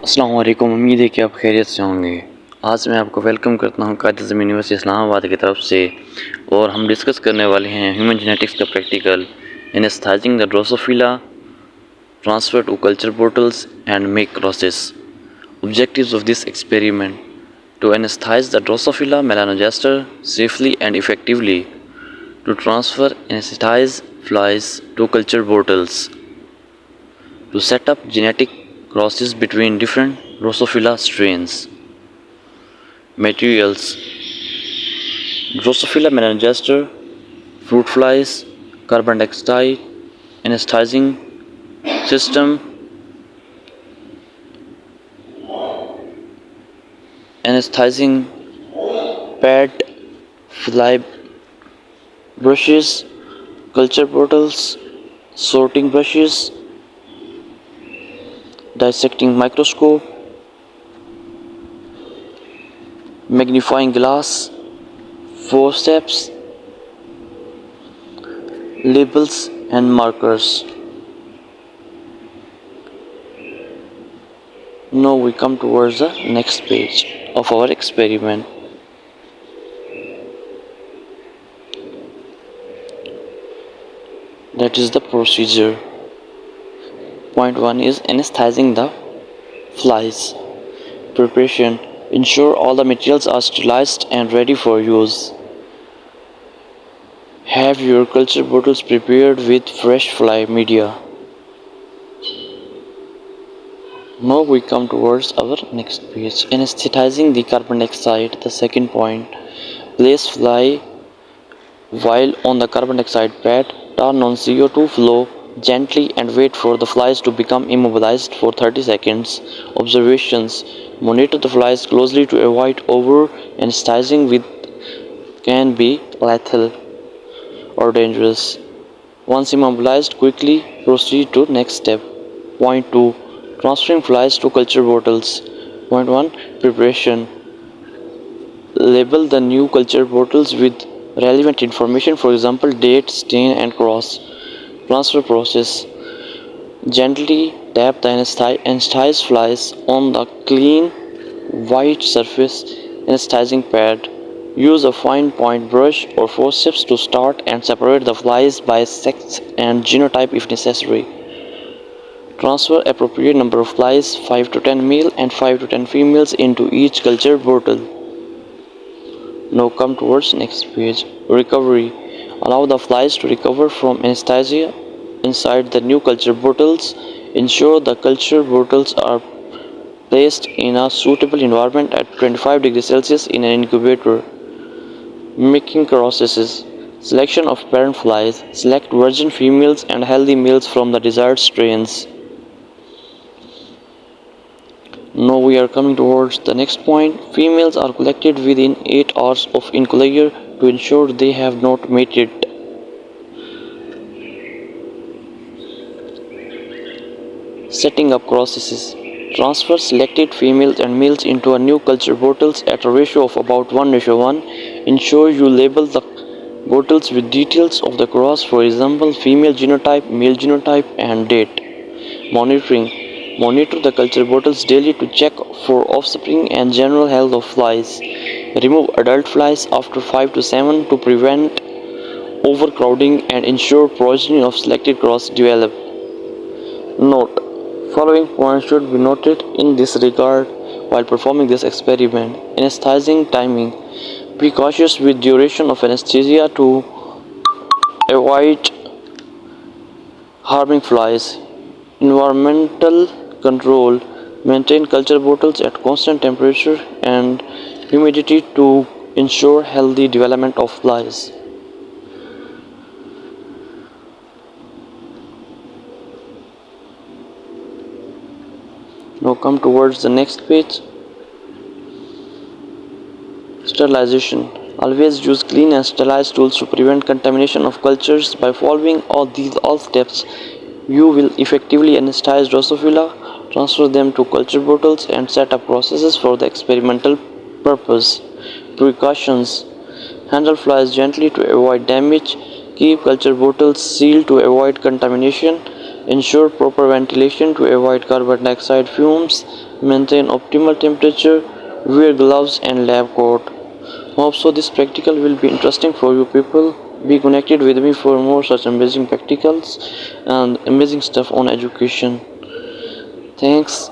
अस्सलाम वालेकुम। उम्मीद है कि आप खैरियत से होंगे। आज मैं आपको वेलकम करता हूँ कायद आज़म यूनिवर्सिटी इस्लामाबाद की तरफ से, और हम डिस्कस करने वाले हैं ह्यूमन जेनेटिक्स का practical anaesthetising the drosophila, transfer to culture bottles and make crosses. Objectives of this experiment: to anesthetize the Drosophila melanogaster safely and effectively, to transfer anesthetized flies to culture bottles, to set up genetic crosses between different Drosophila strains. Materials: Drosophila melanogaster, fruit flies, carbon dioxide, anesthetizing system, anesthetizing pad, fly brushes, culture bottles, sorting brushes, dissecting microscope, magnifying glass, forceps, labels and markers. Now we come towards the next page of our experiment. That is the procedure. Point 1 is anesthetizing the flies. Preparation: ensure all the materials are sterilized and ready for use. Have your culture bottles prepared with fresh fly media. Now we come towards our next page. Anesthetizing the carbon dioxide. The second point. Place fly while on the carbon dioxide pad. Turn on CO2 flow gently and wait for the flies to become immobilized for 30 seconds. Observations: monitor the flies closely to avoid over anesthetizing, which can be lethal or dangerous. Once immobilized, quickly proceed to next step. Point 2. Transferring flies to culture bottles. Point 1. Preparation. Label the new culture bottles with relevant information, for example date, stain and cross. Transfer process: gently tap the anesthetized flies on the clean white surface anesthetizing pad. Use a fine point brush or forceps to start and separate the flies by sex and genotype if necessary. Transfer appropriate number of flies, 5 to 10 male and 5 to 10 females, into each culture bottle. Now come towards next page. Recovery. Allow the flies to recover from anesthesia inside the new culture bottles. Ensure the culture bottles are placed in a suitable environment at 25 degrees Celsius in an incubator. Making processes. Selection of parent flies. Select virgin females and healthy males from the desired strains. Now we are coming towards the next point. Females are collected within 8 hours of incubator to ensure they have not mated. Setting up processes. Transfer selected females and males into a new culture bottles at a ratio of about 1:1. Ensure you label the bottles with details of the cross, for example female genotype, male genotype and date. Monitoring. Monitor the culture bottles daily to check for offspring and general health of flies. Remove adult flies after 5 to 7 to prevent overcrowding and ensure progeny of selected cross develop. Note: following points should be noted in this regard while performing this experiment. Anesthetizing timing. Be cautious with duration of anesthesia to avoid harming flies. Environmental control. Maintain culture bottles at constant temperature and humidity to ensure healthy development of flies. Now come towards the next page. Sterilization. Always use clean and sterilized tools to prevent contamination of cultures. By following all steps, you will effectively anesthetize Drosophila, transfer them to culture bottles and set up processes for the experimental purpose. Precautions. Handle flies gently to avoid damage. Keep culture bottles sealed to avoid contamination. ensure proper ventilation to avoid carbon dioxide fumes, maintain optimal temperature, wear gloves and lab coat. Hope so this practical will be interesting for you people. Be connected with me for more such amazing practicals and amazing stuff on education. Thanks.